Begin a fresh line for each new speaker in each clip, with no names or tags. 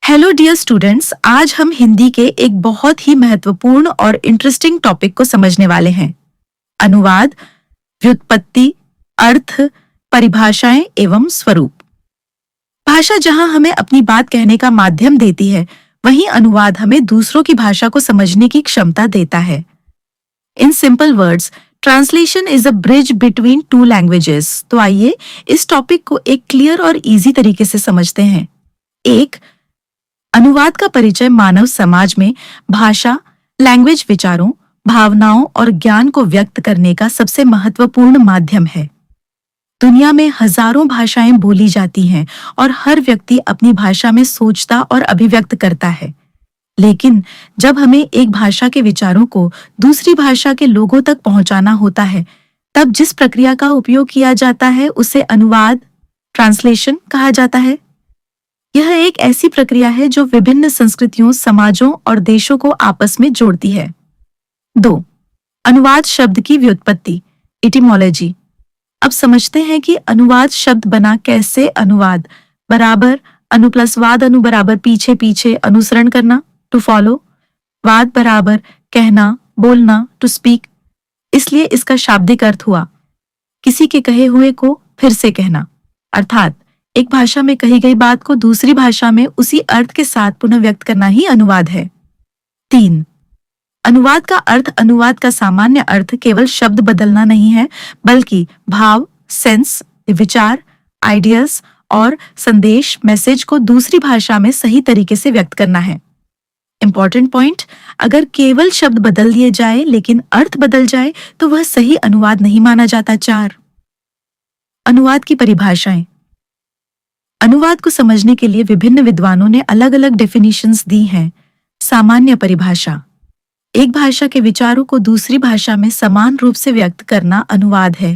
Hello dear students, आज हम हिंदी के एक बहुत ही महत्वपूर्ण और इंटरेस्टिंग टॉपिक को समझने वाले हैं। अनुवाद, व्युत्पत्ति, अर्थ, परिभाषाएं एवं स्वरूप। भाषा जहां हमें अपनी बात कहने का माध्यम देती है, वहीं अनुवाद हमें दूसरों की भाषा को समझने की क्षमता देता है। In simple words, translation is a bridge between two languages. तो आइए इस टॉपिक को एक क्लियर और इजी तरीके से समझते हैं। एक, अनुवाद का परिचय मानव समाज में भाषा, लैंग्वेज विचारों, भावनाओं और ज्ञान को व्यक्त करने का सबसे महत्वपूर्ण माध्यम है। दुनिया में हजारों भाषाएं बोली जाती हैं और हर व्यक्ति अपनी भाषा में सोचता और अभिव्यक्त करता है। लेकिन जब हमें एक भाषा के विचारों को दूसरी भाषा के लोगों तक पहुंचाना होता है, तब जिस प्रक्रिया का उपयोग किया जाता है उसे अनुवाद, ट्रांसलेशन कहा जाता है। यह एक ऐसी प्रक्रिया है जो विभिन्न संस्कृतियों, समाजों और देशों को आपस में जोड़ती है। 2. अनुवाद शब्द की व्युत्पत्ति, इटिमोलॉजी। अब समझते हैं कि अनुवाद शब्द बना कैसे। अनुवाद बराबर अनु प्लस वाद अनु बराबर पीछे पीछे, अनुसरण करना, टू फॉलो। वाद बराबर कहना, बोलना, टू स्पीक। इसलिए इसका शाब्दिक अर्थ हुआ किसी के कहे हुए को फिर से कहना, अर्थात एक भाषा में कही गई बात को दूसरी भाषा में उसी अर्थ के साथ पुनः व्यक्त करना ही अनुवाद है। 3. अनुवाद का अर्थ, अनुवाद का सामान्य अर्थ केवल शब्द बदलना नहीं है, बल्कि भाव, सेंस, विचार, आइडियाज और संदेश, मैसेज को दूसरी भाषा में सही तरीके से व्यक्त करना है। इंपॉर्टेंट पॉइंट, अगर केवल शब्द बदल दिए जाए लेकिन अर्थ बदल जाए तो वह सही अनुवाद नहीं माना जाता। 4. अनुवाद की परिभाषाएं। अनुवाद को समझने के लिए विभिन्न विद्वानों ने अलग अलग डेफिनेशंस दी हैं। सामान्य परिभाषा, एक भाषा के विचारों को दूसरी भाषा में समान रूप से व्यक्त करना अनुवाद है।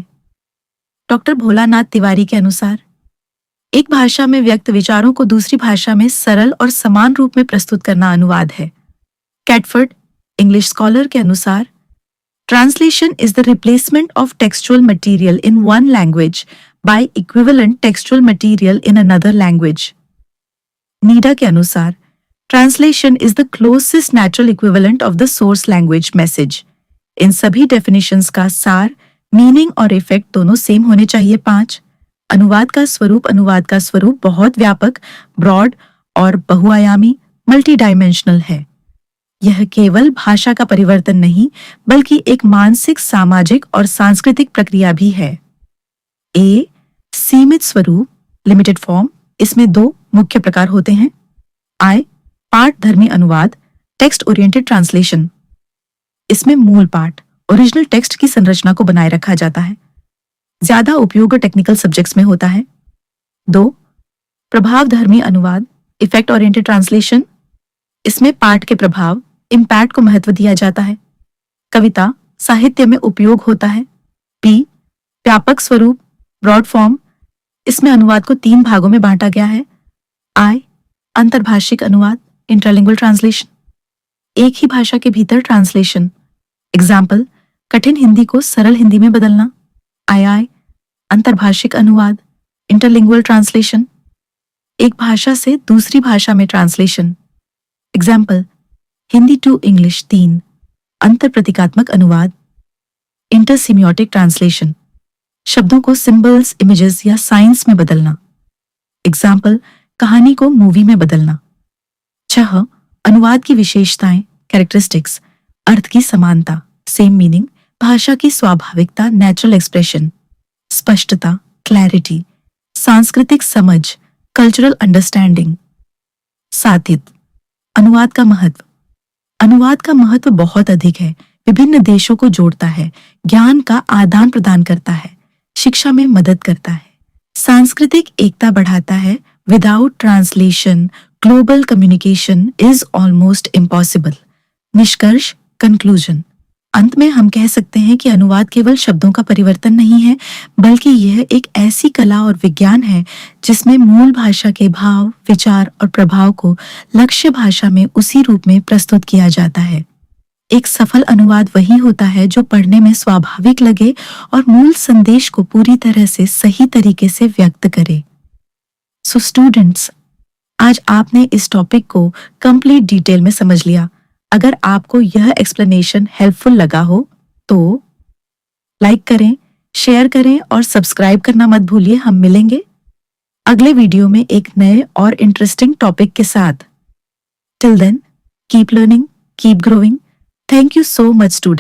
डॉक्टर भोलानाथ तिवारी के अनुसार, एक भाषा में व्यक्त विचारों को दूसरी भाषा में सरल और समान रूप में प्रस्तुत करना अनुवाद है। कैटफर्ड, इंग्लिश स्कॉलर के अनुसार, translation is the replacement of textual material in one language by equivalent textual material in another language. नीडा के अनुसार, translation is the closest natural equivalent of the source language message. इन सभी definitions का सार, meaning और effect दोनों same होने चाहिए। 5. अनुवाद का स्वरूप। अनुवाद का स्वरूप बहुत व्यापक, ब्रॉड और बहुआयामी, मल्टी डायमेंशनल है। यह केवल भाषा का परिवर्तन नहीं, बल्कि एक मानसिक, सामाजिक और सांस्कृतिक प्रक्रिया भी है। ए, सीमित स्वरूप, लिमिटेड फॉर्म। इसमें 2 मुख्य प्रकार होते हैं। आई, पाठधर्मी अनुवाद, टेक्स्ट ओरिएंटेड ट्रांसलेशन। इसमें मूल पाठ, ओरिजिनल टेक्स्ट की संरचना को बनाए रखा जाता है। ज्यादा उपयोग टेक्निकल सब्जेक्ट्स में होता है। 2. प्रभावधर्मी अनुवाद, इफेक्ट ओरिएंटेड ट्रांसलेशन। इसमें पाठ के प्रभाव, इम्पैक्ट को महत्व दिया जाता है। कविता, साहित्य में उपयोग होता है। बी, व्यापक स्वरूप, ब्रॉड फॉर्म। इसमें अनुवाद को 3 भागों में बांटा गया है। आई, अंतर्भाषिक अनुवाद, इंट्रालिंगुअल ट्रांसलेशन, एक ही भाषा के भीतर ट्रांसलेशन। एग्जाम्पल, कठिन हिंदी को सरल हिंदी में बदलना। आई, अंतर्भाषिक अनुवाद, इंटरलिंगुअल ट्रांसलेशन, एक भाषा से दूसरी भाषा में translation. Example, Hindi to English 3, अंतर प्रतीकात्मक अनुवाद, इंटरसिमियोटिक ट्रांसलेशन, शब्दों को सिंबल्स, इमेजेस या साइंस में बदलना। एग्जाम्पल, कहानी को मूवी में बदलना। 6. अनुवाद की विशेषताएं, कैरेक्टरिस्टिक्स, अर्थ की समानता, सेम मीनिंग, भाषा की स्वाभाविकता, नेचुरल एक्सप्रेशन, स्पष्टता, क्लैरिटी, सांस्कृतिक समझ, कल्चरल अंडरस्टैंडिंग। 7. अनुवाद का महत्व। अनुवाद का महत्व बहुत अधिक है। विभिन्न देशों को जोड़ता है, ज्ञान का आदान प्रदान करता है, शिक्षा में मदद करता है, सांस्कृतिक एकता बढ़ाता है। Without translation, global communication is almost impossible. निष्कर्ष, कंक्लूजन। अंत में हम कह सकते हैं कि अनुवाद केवल शब्दों का परिवर्तन नहीं है, बल्कि यह एक ऐसी कला और विज्ञान है जिसमें मूल भाषा के भाव, विचार और प्रभाव को लक्ष्य भाषा में उसी रूप में प्रस्तुत किया जाता है। एक सफल अनुवाद वही होता है जो पढ़ने में स्वाभाविक लगे और मूल संदेश को पूरी तरह से सही तरीके से व्यक्त करे। सो स्टूडेंट्स, आज आपने इस टॉपिक को कंप्लीट डिटेल में समझ लिया। अगर आपको यह एक्सप्लेनेशन हेल्पफुल लगा हो तो लाइक करें, शेयर करें और सब्सक्राइब करना मत भूलिए। हम मिलेंगे अगले वीडियो में एक नए और इंटरेस्टिंग टॉपिक के साथ। Till then, keep learning, keep growing. Thank you so much student.